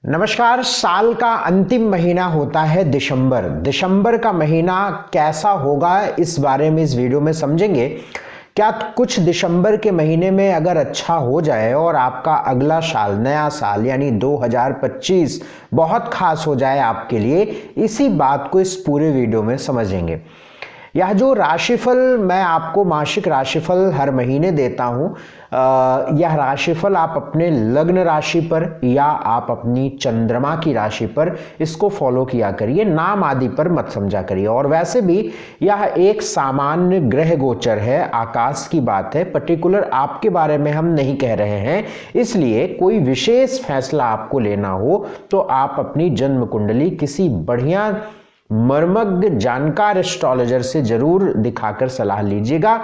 नमस्कार। साल का अंतिम महीना होता है दिसंबर। दिसंबर का महीना कैसा होगा इस बारे में इस वीडियो में समझेंगे। क्या कुछ दिसंबर के महीने में अगर अच्छा हो जाए और आपका अगला साल नया साल यानी 2025 बहुत खास हो जाए आपके लिए, इसी बात को इस पूरे वीडियो में समझेंगे। यह जो राशिफल मैं आपको मासिक राशिफल हर महीने देता हूं, यह राशिफल आप अपने लग्न राशि पर या आप अपनी चंद्रमा की राशि पर इसको फॉलो किया करिए, नाम आदि पर मत समझा करिए। और वैसे भी यह एक सामान्य ग्रह गोचर है, आकाश की बात है, पर्टिकुलर आपके बारे में हम नहीं कह रहे हैं। इसलिए कोई विशेष फैसला आपको लेना हो तो आप अपनी जन्म कुंडली किसी बढ़िया मर्मज्ञ जानकार एस्ट्रोलॉजर से जरूर दिखाकर सलाह लीजिएगा।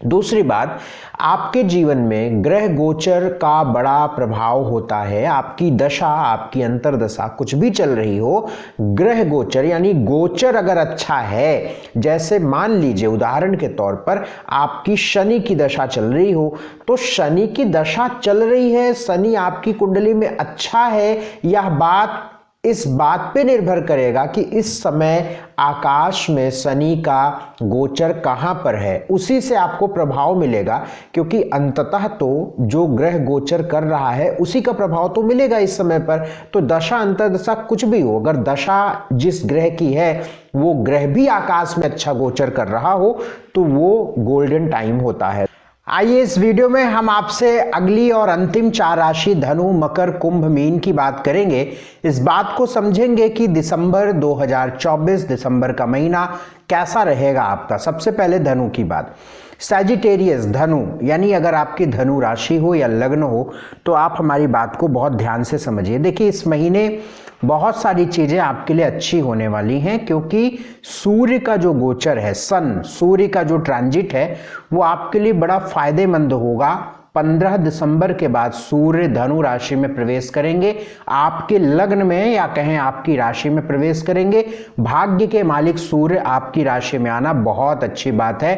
दूसरी बात, आपके जीवन में ग्रह गोचर का बड़ा प्रभाव होता है। आपकी दशा, आपकी अंतर्दशा कुछ भी चल रही हो, ग्रह गोचर यानी गोचर अगर अच्छा है, जैसे मान लीजिए उदाहरण के तौर पर आपकी शनि की दशा चल रही हो, तो शनि की दशा चल रही है, शनि आपकी कुंडली में अच्छा है, यह बात इस बात पे निर्भर करेगा कि इस समय आकाश में शनि का गोचर कहां पर है, उसी से आपको प्रभाव मिलेगा। क्योंकि अंततः तो जो ग्रह गोचर कर रहा है उसी का प्रभाव तो मिलेगा इस समय पर। तो दशा अंतर्दशा कुछ भी हो, अगर दशा जिस ग्रह की है वो ग्रह भी आकाश में अच्छा गोचर कर रहा हो तो वो गोल्डन टाइम होता है। आइए इस वीडियो में हम आपसे अगली और अंतिम 4 राशि धनु, मकर, कुंभ, मीन की बात करेंगे। इस बात को समझेंगे कि दिसंबर 2024 दिसंबर का महीना कैसा रहेगा आपका। सबसे पहले धनु की बात। सैजिटेरियस धनु यानी अगर आपकी धनु राशि हो या लग्न हो तो आप हमारी बात को बहुत ध्यान से समझिए। देखिए, इस महीने बहुत सारी चीजें आपके लिए अच्छी होने वाली हैं, क्योंकि सूर्य का जो गोचर है, सूर्य का जो ट्रांजिट है वो आपके लिए बड़ा फायदेमंद होगा। 15 दिसंबर के बाद सूर्य धनु राशि में प्रवेश करेंगे, आपके लग्न में या कहें आपकी राशि में प्रवेश करेंगे। भाग्य के मालिक सूर्य आपकी राशि में आना बहुत अच्छी बात है।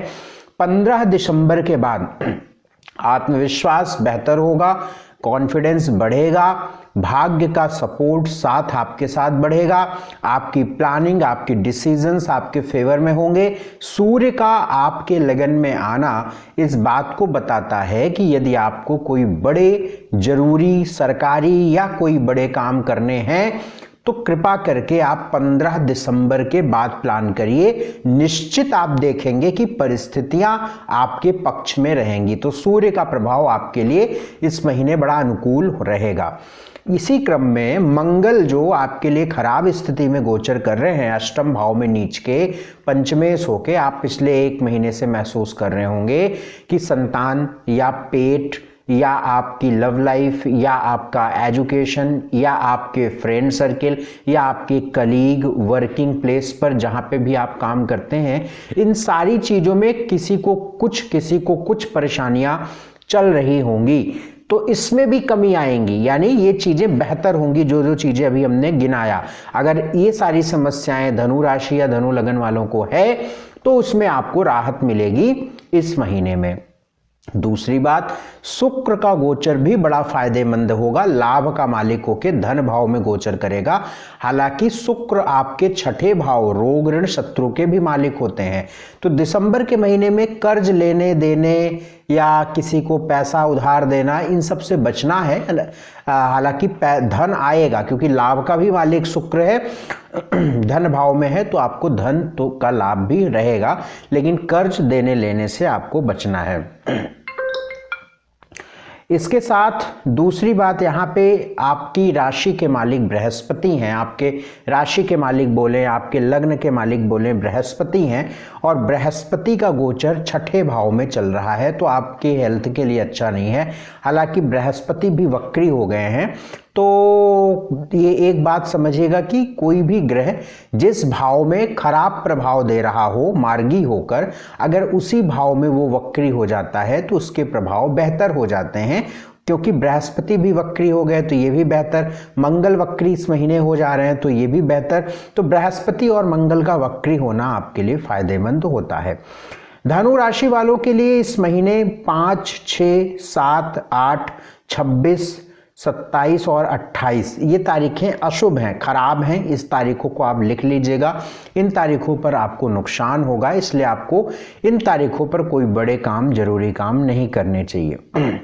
15 दिसंबर के बाद आत्मविश्वास बेहतर होगा, कॉन्फिडेंस बढ़ेगा, भाग्य का सपोर्ट साथ आपके साथ बढ़ेगा, आपकी प्लानिंग, आपकी डिसीजंस आपके फेवर में होंगे। सूर्य का आपके लगन में आना इस बात को बताता है कि यदि आपको कोई बड़े जरूरी सरकारी या कोई बड़े काम करने हैं तो कृपा करके आप 15 दिसंबर के बाद प्लान करिए। निश्चित आप देखेंगे कि परिस्थितियां आपके पक्ष में रहेंगी। तो सूर्य का प्रभाव आपके लिए इस महीने बड़ा अनुकूल रहेगा। इसी क्रम में मंगल जो आपके लिए खराब स्थिति में गोचर कर रहे हैं, अष्टम भाव में नीच के पंचमेश होके, आप पिछले 1 महीने से महसूस कर रहे होंगे कि संतान या पेट या आपकी लव लाइफ या आपका एजुकेशन या आपके फ्रेंड सर्किल या आपके कलीग, वर्किंग प्लेस पर जहां पे भी आप काम करते हैं, इन सारी चीजों में किसी को कुछ परेशानियां चल रही होंगी। तो इसमें भी कमी आएंगी, यानी ये चीजें बेहतर होंगी। जो चीजें अभी हमने गिनाया, अगर ये सारी समस्याएं धनु राशि या धनु लगन वालों को है तो उसमें आपको राहत मिलेगी इस महीने में। दूसरी बात, शुक्र का गोचर भी बड़ा फायदेमंद होगा, लाभ का मालिक होकर धन भाव में गोचर करेगा। हालांकि शुक्र आपके 6ठे भाव रोग ऋण शत्रु के भी मालिक होते हैं। तो दिसंबर के महीने में कर्ज लेने देने या किसी को पैसा उधार देना, इन सब से बचना है। हालांकि धन आएगा क्योंकि लाभ का भी मालिक शुक्र है, धन भाव में है, तो आपको धन तो का लाभ भी रहेगा, लेकिन कर्ज देने लेने से आपको बचना है। इसके साथ दूसरी बात, यहाँ पे आपकी राशि के मालिक बृहस्पति हैं। आपके राशि के मालिक बोले, आपके लग्न के मालिक बोले, बृहस्पति हैं, और बृहस्पति का गोचर 6ठे भाव में चल रहा है, तो आपके हेल्थ के लिए अच्छा नहीं है। हालांकि बृहस्पति भी वक्री हो गए हैं, तो ये एक बात समझिएगा कि कोई भी ग्रह जिस भाव में खराब प्रभाव दे रहा हो मार्गी होकर, अगर उसी भाव में वो वक्री हो जाता है तो उसके प्रभाव बेहतर हो जाते हैं। क्योंकि बृहस्पति भी वक्री हो गए तो ये भी बेहतर, मंगल वक्री इस महीने हो जा रहे हैं तो ये भी बेहतर। तो बृहस्पति और मंगल का वक्री होना आपके लिए फायदेमंद होता है। धनु राशि वालों के लिए इस महीने 5, 6, 7, 8, 26, 27 और 28 ये तारीखें अशुभ हैं, खराब हैं। इस तारीखों को आप लिख लीजिएगा। इन तारीखों पर आपको नुकसान होगा, इसलिए आपको इन तारीखों पर कोई बड़े काम, जरूरी काम नहीं करने चाहिए।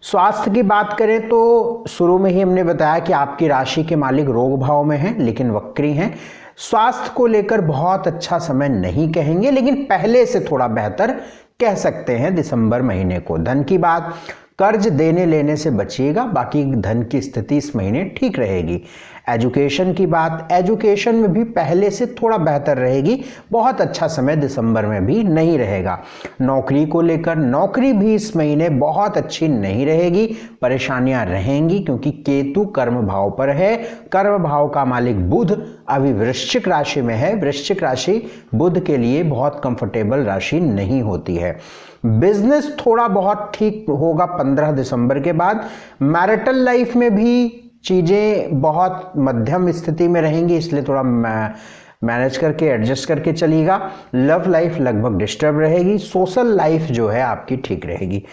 स्वास्थ्य की बात करें तो शुरू में ही हमने बताया कि आपकी राशि के मालिक रोग भाव में हैं, लेकिन वक्री हैं। स्वास्थ्य को लेकर बहुत अच्छा समय नहीं कहेंगे, लेकिन पहले से थोड़ा बेहतर कह सकते हैं दिसंबर महीने को। धन की बात, कर्ज देने लेने से बचिएगा, बाकी धन की स्थिति इस महीने ठीक रहेगी। एजुकेशन की बात, एजुकेशन में भी पहले से थोड़ा बेहतर रहेगी, बहुत अच्छा समय दिसंबर में भी नहीं रहेगा। नौकरी को लेकर, नौकरी भी इस महीने बहुत अच्छी नहीं रहेगी, परेशानियां रहेंगी, क्योंकि केतु कर्म भाव पर है। कर्म भाव का मालिक बुध अभी वृश्चिक राशि में है। वृश्चिक राशि बुध के लिए बहुत कंफर्टेबल राशि नहीं होती है। बिजनेस थोड़ा बहुत ठीक होगा 15 दिसंबर के बाद। मैरिटल लाइफ में भी चीजें बहुत मध्यम स्थिति में रहेंगी, इसलिए थोड़ा मैनेज करके, एडजस्ट करके चलिएगा। लव लाइफ लगभग डिस्टर्ब रहेगी। सोशल लाइफ जो है आपकी ठीक रहेगी।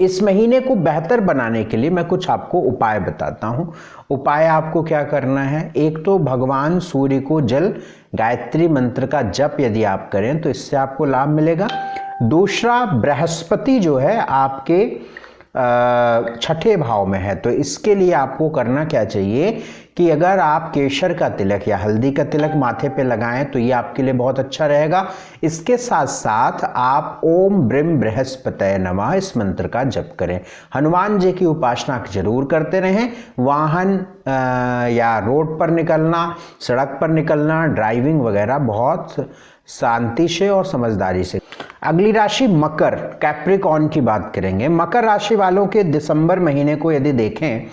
इस महीने को बेहतर बनाने के लिए मैं कुछ आपको उपाय बताता हूं। उपाय आपको क्या करना है, एक तो भगवान सूर्य को जल गायत्री मंत्र का जप यदि आप करें तो इससे आपको लाभ मिलेगा। दूसरा, बृहस्पति जो है आपके छठे भाव में है, तो इसके लिए आपको करना क्या चाहिए कि अगर आप केसर का तिलक या हल्दी का तिलक माथे पे लगाएं तो ये आपके लिए बहुत अच्छा रहेगा। इसके साथ साथ आप ओम ब्रीम बृहस्पतये नमः इस मंत्र का जप करें। हनुमान जी की उपासना जरूर करते रहें। वाहन या रोड पर निकलना, सड़क पर निकलना, ड्राइविंग वगैरह बहुत शांति से और समझदारी से। अगली राशि मकर, कैप्रिकॉर्न की बात करेंगे। मकर राशि वालों के दिसंबर महीने को यदि देखें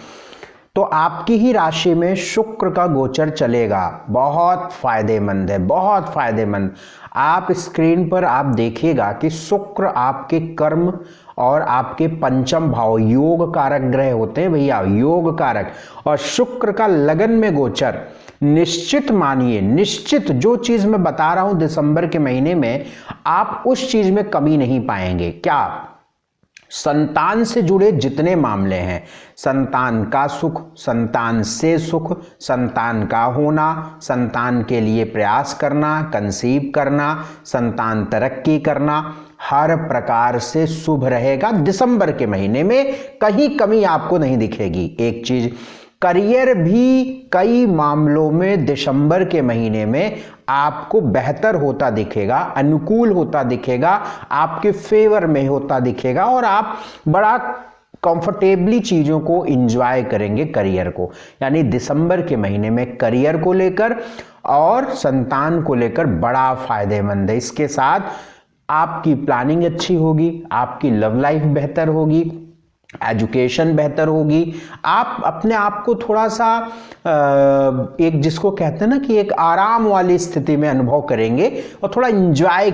तो आपकी ही राशि में शुक्र का गोचर चलेगा, बहुत फायदेमंद है, बहुत फायदेमंद। आप स्क्रीन पर आप देखिएगा कि शुक्र आपके कर्म और आपके पंचम भाव, योग कारक ग्रह होते हैं भैया, योग कारक, और शुक्र का लगन में गोचर। निश्चित मानिए, निश्चित जो चीज मैं बता रहा हूं दिसंबर के महीने में आप उस चीज में कमी नहीं पाएंगे। क्या? संतान से जुड़े जितने मामले हैं, संतान का सुख, संतान से सुख, संतान का होना, संतान के लिए प्रयास करना, कंसीव करना, संतान तरक्की करना, हर प्रकार से शुभ रहेगा। दिसंबर के महीने में कहीं कमी आपको नहीं दिखेगी। एक चीज, करियर भी कई मामलों में दिसंबर के महीने में आपको बेहतर होता दिखेगा, अनुकूल होता दिखेगा, आपके फेवर में होता दिखेगा और आप बड़ा कंफर्टेबली चीजों को एंजॉय करेंगे करियर को। यानी दिसंबर के महीने में करियर को लेकर और संतान को लेकर बड़ा फायदेमंद है। इसके साथ आपकी प्लानिंग अच्छी होगी, आपकी लव लाइफ बेहतर होगी, एजुकेशन बेहतर होगी। आप अपने आप को थोड़ा सा एक जिसको कहते हैं ना कि एक आराम वाली स्थिति में अनुभव करेंगे और थोड़ा एंजॉय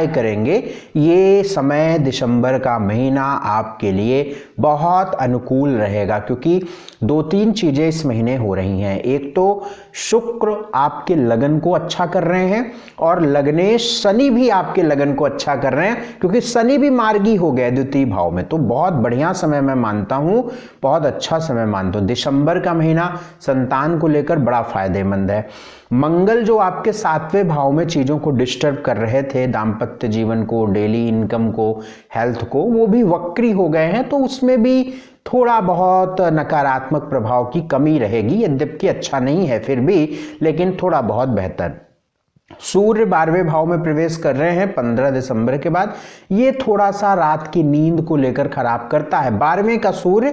करेंगे। ये समय दिसंबर का महीना आपके लिए बहुत अनुकूल रहेगा, क्योंकि दो तीन चीजें इस महीने हो रही हैं। एक तो शुक्र आपके लगन को अच्छा कर रहे हैं और लगनेश शनि भी आपके लगन को अच्छा कर रहे हैं, क्योंकि शनि भी मार्गी हो गया द्वितीय भाव में। तो बहुत बढ़िया समय मैं मानता हूं, बहुत अच्छा समय मानता हूं। दिसंबर का महीना संतान को लेकर बड़ा फायदेमंद है। मंगल जो आपके 7वें भाव में चीजों को डिस्टर्ब कर रहे थे, दाम्पत्य जीवन को, डेली इनकम को, हेल्थ को, वो भी वक्री हो गए हैं, तो उसमें भी थोड़ा बहुत नकारात्मक प्रभाव की कमी रहेगी। यद्यपि अच्छा नहीं है फिर भी, लेकिन थोड़ा बहुत बेहतर। सूर्य 12वें भाव में प्रवेश कर रहे हैं 15 दिसंबर के बाद। ये थोड़ा सा रात की नींद को लेकर खराब करता है। 12वें का सूर्य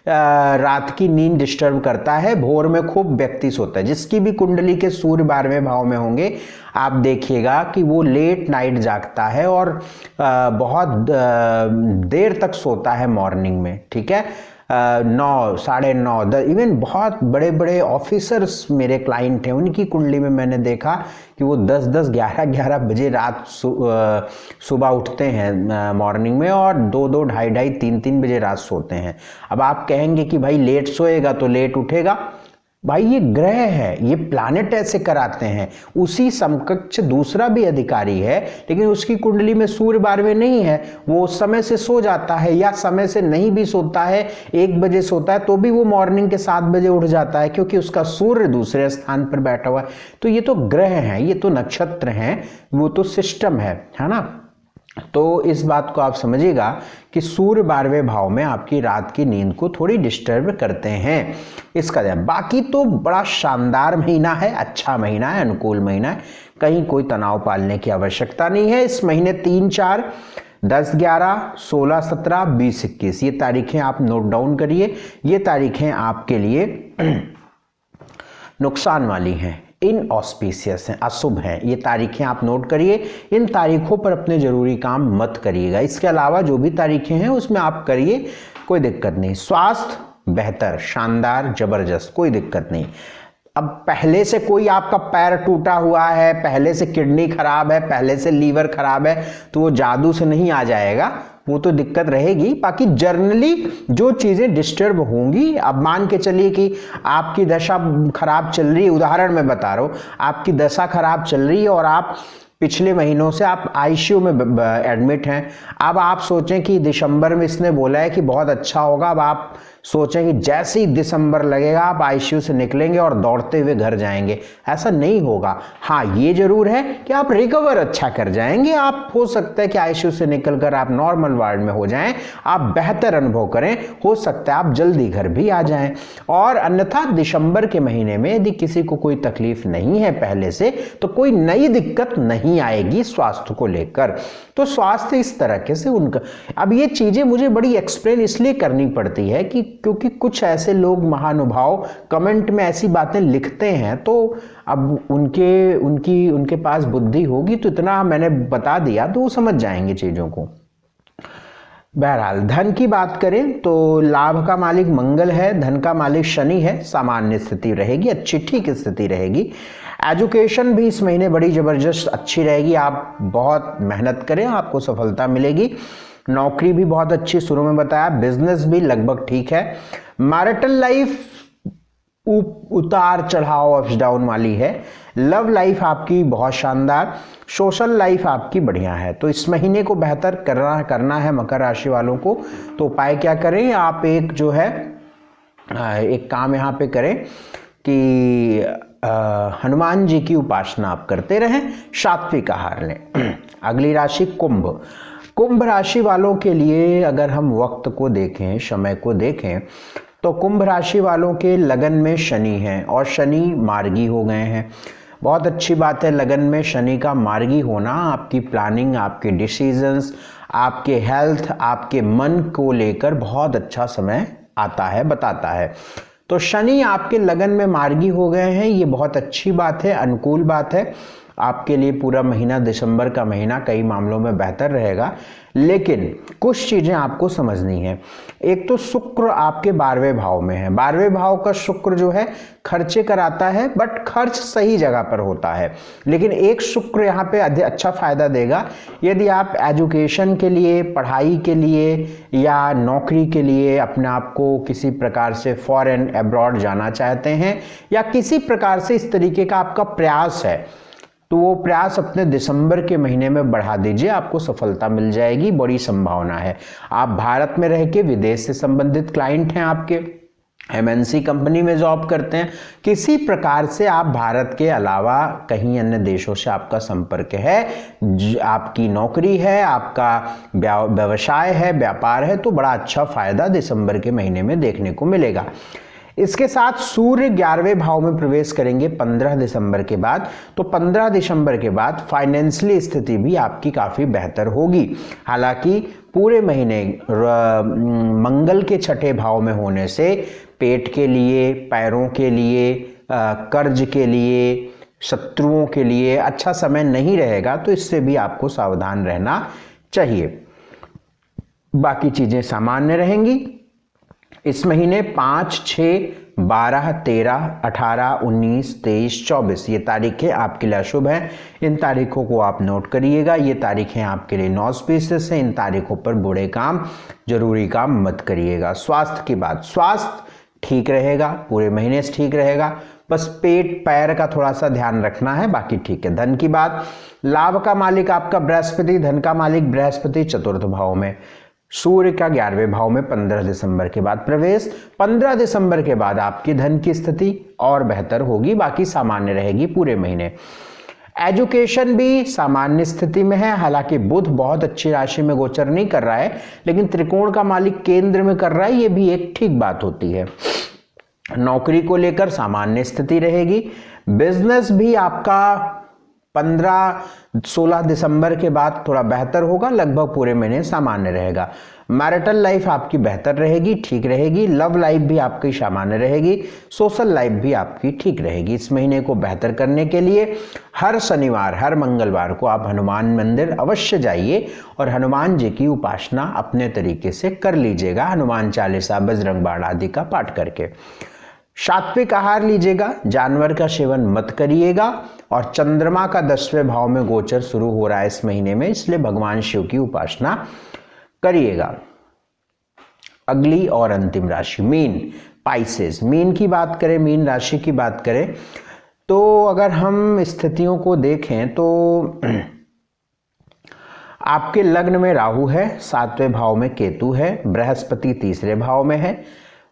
रात की नींद डिस्टर्ब करता है, भोर में खूब व्यक्ति सोता है। जिसकी भी कुंडली के सूर्य 12वें भाव में होंगे आप देखिएगा कि वो लेट नाइट जागता है और बहुत देर तक सोता है मॉर्निंग में, ठीक है। 9, 9:30, 10, इवन बहुत बड़े बड़े ऑफिसर्स मेरे क्लाइंट हैं, उनकी कुंडली में मैंने देखा कि वो 10-10, 11-11 बजे रात सुबह उठते हैं मॉर्निंग में और 2-2, 2:30, 3-3 बजे रात सोते हैं। अब आप कहेंगे कि भाई लेट सोएगा तो लेट उठेगा, भाई ये ग्रह है, ये प्लैनेट ऐसे कराते हैं। उसी समकक्ष दूसरा भी अधिकारी है, लेकिन उसकी कुंडली में सूर्य 12वें नहीं है, वो समय से सो जाता है, या समय से नहीं भी सोता है, 1 बजे सोता है तो भी वो मॉर्निंग के 7 बजे उठ जाता है, क्योंकि उसका सूर्य दूसरे स्थान पर बैठा हुआ है। तो ये तो ग्रह हैं, ये तो नक्षत्र हैं, वो तो सिस्टम है ना। तो इस बात को आप समझिएगा कि सूर्य 12वें भाव में आपकी रात की नींद को थोड़ी डिस्टर्ब करते हैं। इसका बाकी तो बड़ा शानदार महीना है, अच्छा महीना है, अनुकूल महीना है, कहीं कोई तनाव पालने की आवश्यकता नहीं है। इस महीने 3, 4, 10, 11, 16, 17, 20, 21 ये तारीखें आप नोट डाउन करिए। ये तारीखें आपके लिए नुकसान वाली हैं, इनऑस्पिशियस हैं, अशुभ हैं। ये तारीखें आप नोट करिए, इन तारीखों पर अपने जरूरी काम मत करिएगा। इसके अलावा जो भी तारीखें हैं उसमें आप करिए, कोई दिक्कत नहीं। स्वास्थ्य बेहतर, शानदार, जबरदस्त, कोई दिक्कत नहीं। अब पहले से कोई आपका पैर टूटा हुआ है, पहले से किडनी खराब है, पहले से लीवर खराब है, तो वो जादू से नहीं आ जाएगा, वो तो दिक्कत रहेगी। बाकी जर्नली जो चीजें डिस्टर्ब होंगी, अब मान के चलिए कि आपकी दशा खराब चल रही है, उदाहरण मैं बता रहा हूं, आपकी दशा खराब चल रही है और आप पिछले महीनों से आप आईसीयू में एडमिट हैं। अब आप सोचें कि दिसंबर में इसने बोला है कि बहुत अच्छा होगा, अब आप सोचें कि जैसे ही दिसंबर लगेगा आप आईसीयू से निकलेंगे और दौड़ते हुए घर जाएंगे, ऐसा नहीं होगा। हाँ, ये जरूर है कि आप रिकवर अच्छा कर जाएंगे। आप हो सकता है कि आईसीयू से निकलकर आप नॉर्मल वार्ड में हो जाएं, आप बेहतर अनुभव करें, हो सकता है आप जल्दी घर भी आ जाएं। और अन्यथा दिसंबर के महीने में यदि किसी को कोई तकलीफ नहीं है पहले से, तो कोई नई दिक्कत नहीं आएगी स्वास्थ्य को लेकर। तो स्वास्थ्य इस तरह से उनका, अब ये चीजें मुझे बड़ी एक्सप्लेन इसलिए करनी पड़ती है कि क्योंकि कुछ ऐसे लोग महानुभाव कमेंट में ऐसी बातें लिखते हैं, तो अब उनके पास बुद्धि होगी तो इतना मैंने बता दिया तो वो समझ जाएंगे चीजों को। बहरहाल धन की बात करें तो लाभ का मालिक मंगल है, धन का मालिक शनि है, सामान्य स्थिति रहेगी, अच्छी ठीक स्थिति रहेगी। एजुकेशन भी इस महीने बड़ी जबरदस्त अच्छी रहेगी, आप बहुत मेहनत करें आपको सफलता मिलेगी। नौकरी भी बहुत अच्छी, शुरू में बताया, बिजनेस भी लगभग ठीक है। मैरिटल लाइफ उतार चढ़ाव अप्स डाउन वाली है। लव लाइफ आपकी बहुत शानदार, सोशल लाइफ आपकी बढ़िया है। तो इस महीने को बेहतर करना है मकर राशि वालों को। तो उपाय क्या करें, आप एक जो है एक काम यहाँ पे करें कि हनुमान जी की उपासना आप करते रहें, सात्विक आहार लें। अगली राशि कुंभ। कुंभ राशि वालों के लिए अगर हम वक्त को देखें, समय को देखें, तो कुंभ राशि वालों के लगन में शनि है और शनि मार्गी हो गए हैं। बहुत अच्छी बात है, लगन में शनि का मार्गी होना आपकी प्लानिंग, आपके डिसीजंस, आपके हेल्थ, आपके मन को लेकर बहुत अच्छा समय आता है, बताता है। तो शनि आपके लगन में मार्गी हो गए हैं, ये बहुत अच्छी बात है, अनुकूल बात है। आपके लिए पूरा महीना, दिसंबर का महीना कई मामलों में बेहतर रहेगा, लेकिन कुछ चीजें आपको समझनी है। एक तो शुक्र आपके 12वें भाव में है। 12वें भाव का शुक्र जो है खर्चे कराता है, बट खर्च सही जगह पर होता है। लेकिन एक शुक्र यहाँ पे अच्छा फायदा देगा यदि आप एजुकेशन के लिए, पढ़ाई के लिए या नौकरी के लिए अपने आप को किसी प्रकार से फॉरेन अब्रॉड जाना चाहते हैं, या किसी प्रकार से इस तरीके का आपका प्रयास है, तो वो प्रयास अपने दिसंबर के महीने में बढ़ा दीजिए, आपको सफलता मिल जाएगी, बड़ी संभावना है। आप भारत में रह के विदेश से संबंधित क्लाइंट हैं, आपके एमएनसी कंपनी में जॉब करते हैं, किसी प्रकार से आप भारत के अलावा कहीं अन्य देशों से आपका संपर्क है, आपकी नौकरी है, आपका व्यवसाय है, व्यापार है, तो बड़ा अच्छा फायदा दिसंबर के महीने में देखने को मिलेगा। इसके साथ सूर्य 11वें भाव में प्रवेश करेंगे 15 दिसंबर के बाद। तो 15 दिसंबर के बाद फाइनेंशियली स्थिति भी आपकी काफ़ी बेहतर होगी। हालांकि पूरे महीने मंगल के 6ठे भाव में होने से पेट के लिए, पैरों के लिए, कर्ज के लिए, शत्रुओं के लिए अच्छा समय नहीं रहेगा, तो इससे भी आपको सावधान रहना चाहिए। बाकी चीज़ें सामान्य रहेंगी। इस महीने 5, 6, 12, 13, 18, 19, 23, 24 ये तारीखें आपके लिए अशुभ हैं। इन तारीखों को आप नोट करिएगा। ये तारीखें आपके लिए नॉस्पिशियस हैं। इन तारीखों पर बुरे काम, जरूरी काम मत करिएगा। स्वास्थ्य की बात, स्वास्थ्य ठीक रहेगा, पूरे महीने से ठीक रहेगा, बस पेट पैर का थोड़ा सा ध्यान रखना है, बाकी ठीक है। धन की बात, लाभ का मालिक आपका बृहस्पति, धन का मालिक बृहस्पति चतुर्थ भाव में, सूर्य का 11वें भाव में 15 दिसंबर के बाद प्रवेश। 15 दिसंबर के बाद आपकी धन की स्थिति और बेहतर होगी, बाकी सामान्य रहेगी पूरे महीने। एजुकेशन भी सामान्य स्थिति में है, हालांकि बुध बहुत अच्छी राशि में गोचर नहीं कर रहा है, लेकिन त्रिकोण का मालिक केंद्र में कर रहा है, ये भी एक ठीक बात होती है। नौकरी को लेकर सामान्य स्थिति रहेगी। बिजनेस भी आपका 15-16 दिसंबर के बाद थोड़ा बेहतर होगा, लगभग पूरे महीने सामान्य रहेगा। मैरिटल लाइफ आपकी बेहतर रहेगी, ठीक रहेगी। लव लाइफ भी आपकी सामान्य रहेगी। सोशल लाइफ भी आपकी ठीक रहेगी। इस महीने को बेहतर करने के लिए हर शनिवार, हर मंगलवार को आप हनुमान मंदिर अवश्य जाइए और हनुमान जी की उपासना अपने तरीके से कर लीजिएगा, हनुमान चालीसा, बजरंग बाण आदि का पाठ करके। सात्विक आहार लीजिएगा, जानवर का सेवन मत करिएगा, और चंद्रमा का 10वें भाव में गोचर शुरू हो रहा है इस महीने में, इसलिए भगवान शिव की उपासना करिएगा। अगली और अंतिम राशि मीन, पाइसेस। मीन की बात करें, मीन राशि की बात करें तो अगर हम स्थितियों को देखें तो आपके लग्न में राहु है, 7वें भाव में केतु है, बृहस्पति 3रे भाव में है,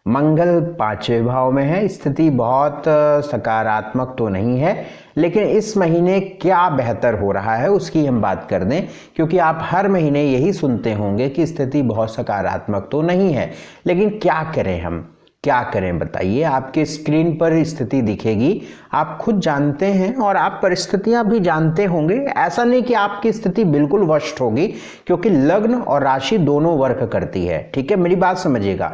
मंगल 5वें भाव में है। स्थिति बहुत सकारात्मक तो नहीं है, लेकिन इस महीने क्या बेहतर हो रहा है उसकी हम बात कर दें, क्योंकि आप हर महीने यही सुनते होंगे कि स्थिति बहुत सकारात्मक तो नहीं है, लेकिन क्या करें, हम क्या करें बताइए। आपके स्क्रीन पर स्थिति दिखेगी, आप खुद जानते हैं और आप परिस्थितियां भी जानते होंगे। ऐसा नहीं कि आपकी स्थिति बिल्कुल वर्स्ट होगी, क्योंकि लग्न और राशि दोनों वर्क करती है, ठीक है, मेरी बात समझिएगा।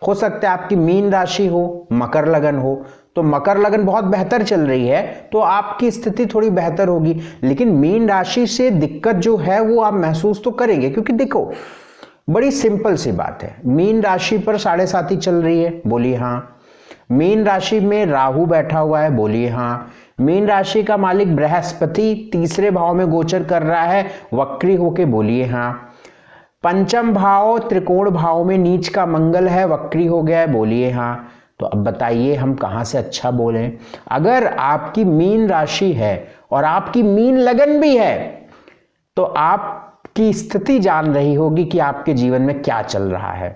हो सकता है आपकी मीन राशि हो, मकर लगन हो, तो मकर लगन बहुत बेहतर चल रही है तो आपकी स्थिति थोड़ी बेहतर होगी, लेकिन मीन राशि से दिक्कत जो है वो आप महसूस तो करेंगे, क्योंकि देखो बड़ी सिंपल सी बात है। मीन राशि पर 7.5 चल रही है, बोलिए हाँ। मीन राशि में राहु बैठा हुआ है, बोलिए हाँ। मीन राशि का मालिक बृहस्पति 3रे भाव में गोचर कर रहा है वक्री होके, बोलिए हाँ। पंचम भाव त्रिकोण भाव में नीच का मंगल है, वक्री हो गया है, बोलिए हाँ। तो अब बताइए हम कहां से अच्छा बोलें। अगर आपकी मीन राशि है और आपकी मीन लगन भी है तो आप की स्थिति जान रही होगी कि आपके जीवन में क्या चल रहा है।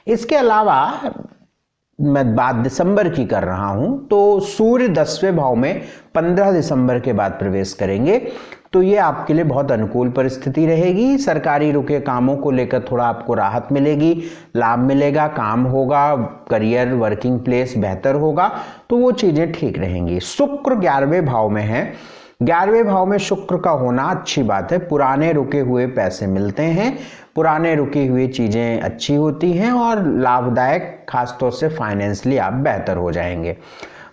इसके अलावा मैं बात दिसंबर की कर रहा हूं, तो सूर्य 10वें भाव में 15 दिसंबर के बाद प्रवेश करेंगे, तो ये आपके लिए बहुत अनुकूल परिस्थिति रहेगी। सरकारी रुके कामों को लेकर थोड़ा आपको राहत मिलेगी, लाभ मिलेगा, काम होगा, करियर, वर्किंग प्लेस बेहतर होगा, तो वो चीजें ठीक रहेंगी। शुक्र 11वें भाव में है, 11वें भाव में शुक्र का होना अच्छी बात है। पुराने रुके हुए पैसे मिलते हैं, पुराने रुकी हुई चीजें अच्छी होती हैं और लाभदायक, खासतौर से फाइनेंशियली आप बेहतर हो जाएंगे।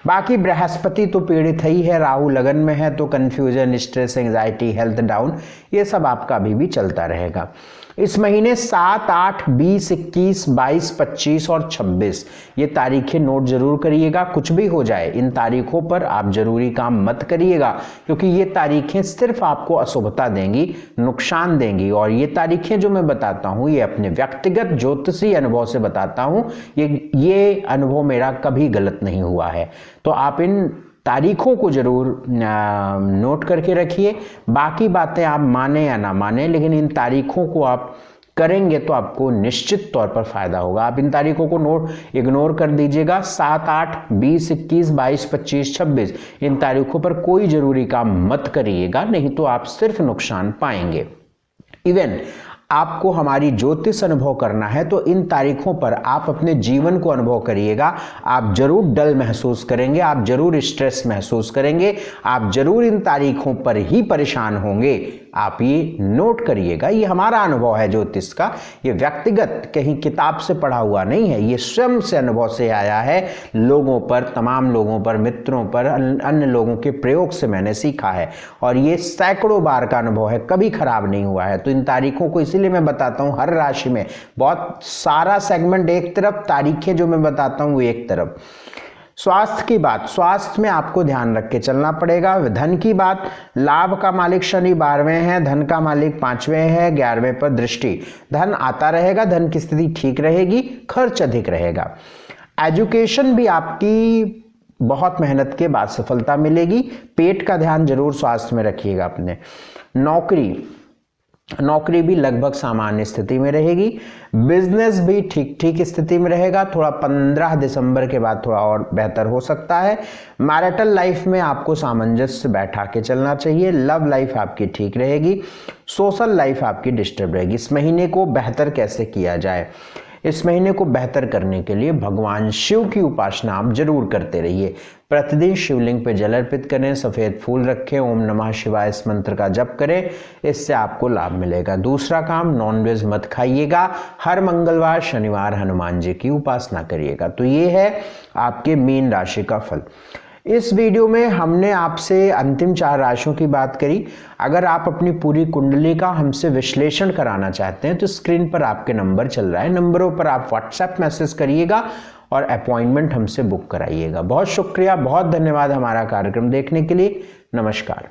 बाकी बृहस्पति तो पीड़ित ही है, राहु लगन में है, तो confusion, stress, anxiety, health down, ये सब आपका अभी भी चलता रहेगा। इस महीने 7, 8, 20, 21, 22, 25 और 26 ये तारीखें नोट जरूर करिएगा। कुछ भी हो जाए इन तारीखों पर आप जरूरी काम मत करिएगा, क्योंकि ये तारीखें सिर्फ आपको अशुभता देंगी, नुकसान देंगी। और ये तारीखें जो मैं बताता हूँ ये अपने व्यक्तिगत ज्योतिषी अनुभव से बताता हूँ, ये अनुभव मेरा कभी गलत नहीं हुआ है। तो आप इन तारीखों को जरूर नोट करके रखिए। बाकी बातें आप माने या ना माने, लेकिन इन तारीखों को आप करेंगे तो आपको निश्चित तौर पर फायदा होगा। आप इन तारीखों को इग्नोर कर दीजिएगा। 7, 8, 20, 21, 22, 25, 26 इन तारीखों पर कोई जरूरी काम मत करिएगा, नहीं तो आप सिर्फ नुकसान पाएंगे। इवन आपको हमारी ज्योतिष अनुभव करना है तो इन तारीखों पर आप अपने जीवन को अनुभव करिएगा। आप जरूर डल महसूस करेंगे, आप जरूर स्ट्रेस महसूस करेंगे, आप जरूर इन तारीखों पर ही परेशान होंगे। आप ये नोट करिएगा, ये हमारा अनुभव है ज्योतिष का, ये व्यक्तिगत कहीं किताब से पढ़ा हुआ नहीं है, ये स्वयं से अनुभव से आया है। लोगों पर, तमाम लोगों पर, मित्रों पर, अन्य लोगों के प्रयोग से मैंने सीखा है और ये सैकड़ों बार का अनुभव है, कभी खराब नहीं हुआ है। तो इन तारीखों को इसीलिए मैं बताता हूँ, हर राशि में बहुत सारा सेगमेंट एक तरफ, तारीखें जो मैं बताता हूँ वो एक तरफ। स्वास्थ्य की बात, स्वास्थ्य में आपको ध्यान रख के चलना पड़ेगा। धन की बात, लाभ का मालिक शनि 12वें है, धन का मालिक 5वें है, 11वें पर दृष्टि। धन आता रहेगा, धन की स्थिति ठीक रहेगी, खर्च अधिक रहेगा। एजुकेशन भी आपकी बहुत मेहनत के बाद सफलता मिलेगी। पेट का ध्यान जरूर स्वास्थ्य में रखिएगा अपने। नौकरी भी लगभग सामान्य स्थिति में रहेगी। बिजनेस भी ठीक ठीक स्थिति में रहेगा, थोड़ा 15 दिसंबर के बाद थोड़ा और बेहतर हो सकता है। मैरिटल लाइफ में आपको सामंजस्य बैठा के चलना चाहिए। लव लाइफ आपकी ठीक रहेगी। सोशल लाइफ आपकी डिस्टर्ब रहेगी। इस महीने को बेहतर कैसे किया जाए? इस महीने को बेहतर करने के लिए भगवान शिव की उपासना आप जरूर करते रहिए। प्रतिदिन शिवलिंग पे जल अर्पित करें, सफेद फूल रखें, ओम नमः शिवाय इस मंत्र का जप करें, इससे आपको लाभ मिलेगा। दूसरा काम, नॉनवेज मत खाइएगा। हर मंगलवार शनिवार हनुमान जी की उपासना करिएगा। तो ये है आपके मीन राशि का फल। इस वीडियो में हमने आपसे अंतिम 4 राशियों की बात करी। अगर आप अपनी पूरी कुंडली का हमसे विश्लेषण कराना चाहते हैं तो स्क्रीन पर आपके नंबर चल रहा है, नंबरों पर आप व्हाट्सएप मैसेज करिएगा और अपॉइंटमेंट हमसे बुक कराइएगा। बहुत शुक्रिया, बहुत धन्यवाद हमारा कार्यक्रम देखने के लिए। नमस्कार।